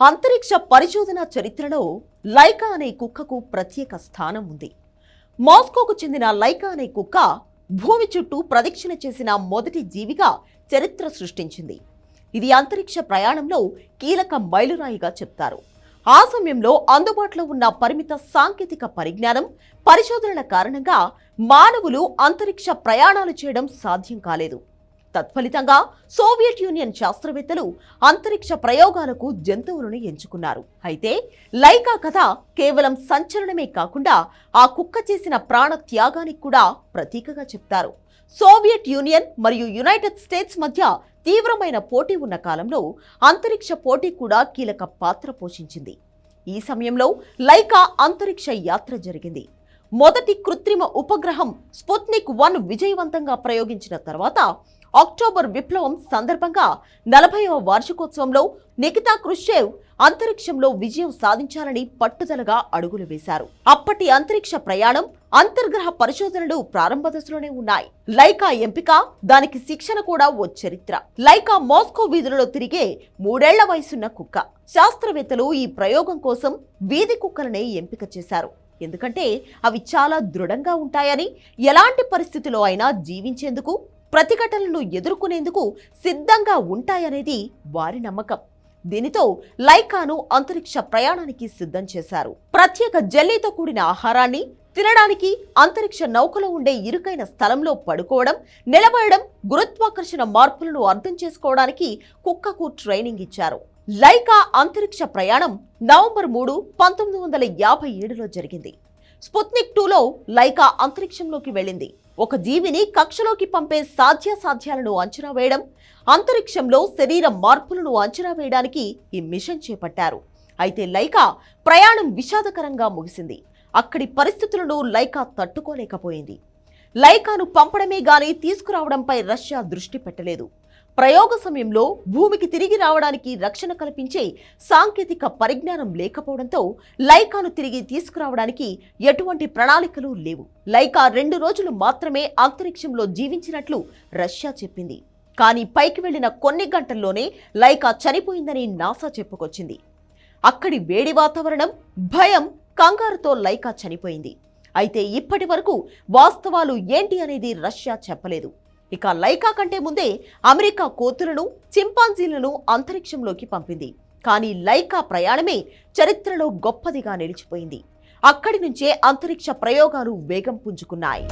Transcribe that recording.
అంతరిక్ష పరిశోధన చరిత్రలో లైకా అనే కుక్కకు ప్రత్యేక స్థానం ఉంది. మాస్కోకు చెందిన లైకా అనే కుక్క భూమి చుట్టూ ప్రదక్షిణ చేసిన మొదటి జీవిగా చరిత్ర సృష్టించింది. ఇది అంతరిక్ష ప్రయాణంలో కీలక మైలురాయిగా చెప్తారు. ఆ సమయంలో అందుబాటులో ఉన్న పరిమిత సాంకేతిక పరిజ్ఞానం, పరిశోధనల కారణంగా మానవులు అంతరిక్ష ప్రయాణాలు చేయడం సాధ్యం కాలేదు. తత్ఫలితంగా సోవియట్ యూనియన్ శాస్త్రవేత్తలు అంతరిక్ష ప్రయోగాలకు జంతువులను ఎంచుకున్నారు. అయితే లైకా కథ కేవలం సంచలనమే కాకుండా ఆ కుక్క చేసిన ప్రాణ త్యాగానికి కూడా ప్రతీకగా చెప్తారు. సోవియట్ యూనియన్ మరియు యునైటెడ్ స్టేట్స్ మధ్య తీవ్రమైన పోటీ ఉన్న కాలంలో అంతరిక్ష పోటీ కూడా కీలక పాత్ర పోషించింది. ఈ సమయంలో లైకా అంతరిక్ష యాత్ర జరిగింది. మొదటి కృత్రిమ ఉపగ్రహం స్పుత్నిక్ 1 విజయవంతంగా ప్రయోగించిన తర్వాత అక్టోబర్ విప్లవం సందర్భంగా 40వ వార్షికోత్సవంలో నికితా క్రుష్చేవ్ అంతరిక్షంలో విజయం సాధించాలని పట్టుదలగా అడుగులు వేశారు. అప్పటి అంతరిక్ష ప్రయాణం, అంతర్గ్రహ పరిశోధనలు ప్రారంభ దశలోనే ఉన్నాయి. లైకా ఎంపిక, దానికి శిక్షణ కూడా ఓ చరిత్ర. లైకా మాస్కో వీధులలో తిరిగే 3 ఏళ్ల వయసున్న కుక్క. శాస్త్రవేత్తలు ఈ ప్రయోగం కోసం వీధి కుక్కలనే ఎంపిక చేశారు. ఎందుకంటే అవి చాలా దృఢంగా ఉంటాయని, ఎలాంటి పరిస్థితిలో అయినా జీవించేందుకు, ప్రతిఘటనలను ఎదుర్కొనేందుకు సిద్ధంగా ఉంటాయనేది వారి నమ్మకం. దీనితో లైకాను అంతరిక్ష ప్రయాణానికి సిద్ధం చేశారు. ప్రత్యేక జెల్లీతో కూడిన ఆహారాన్ని తినడానికి, అంతరిక్ష నౌకలో ఉండే ఇరుకైన స్థలంలో పడుకోవడం, నిలబడడం, గురుత్వాకర్షణ మార్పులను అర్థం చేసుకోవడానికి కుక్కకు ట్రైనింగ్ ఇచ్చారు. లైకా అంతరిక్ష ప్రయాణం నవంబర్ 3, 1957లో జరిగింది. స్పుత్నిక్ 2లో లైకా అంతరిక్షంలోకి వెళ్ళింది. ఒక జీవిని కక్షలోకి పంపే సాధ్యాసాధ్యాలను అంచనా వేయడం, అంతరిక్షంలో శరీర మార్పులను అంచనా వేయడానికి ఈ మిషన్ చేపట్టారు. అయితే లైకా ప్రయాణం విషాదకరంగా ముగిసింది. అక్కడి పరిస్థితులను లైకా తట్టుకోలేకపోయింది. లైకాను పంపడమే గాని తీసుకురావడంపై రష్యా దృష్టి పెట్టలేదు. ప్రయోగ సమయంలో భూమికి తిరిగి రావడానికి రక్షణ కల్పించే సాంకేతిక పరిజ్ఞానం లేకపోవడంతో లైకాను తిరిగి తీసుకురావడానికి ఎటువంటి ప్రణాళికలు లేవు. లైకా 2 రోజులు మాత్రమే అంతరిక్షంలో జీవించినట్లు రష్యా చెప్పింది. కానీ పైకి వెళ్లిన కొన్ని గంటల్లోనే లైకా చనిపోయిందని నాసా చెప్పుకొచ్చింది. అక్కడి వేడి వాతావరణం, భయం, కంగారుతో లైకా చనిపోయింది. అయితే ఇప్పటి వరకు వాస్తవాలు ఏంటి అనేది రష్యా చెప్పలేదు. ఇక లైకా కంటే ముందే అమెరికా కోతులను, చింపాంజీలను అంతరిక్షంలోకి పంపింది. కానీ లైకా ప్రయాణమే చరిత్రలో గొప్పదిగా నిలిచిపోయింది. అక్కడి నుంచే అంతరిక్ష ప్రయోగాలు వేగం పుంజుకున్నాయి.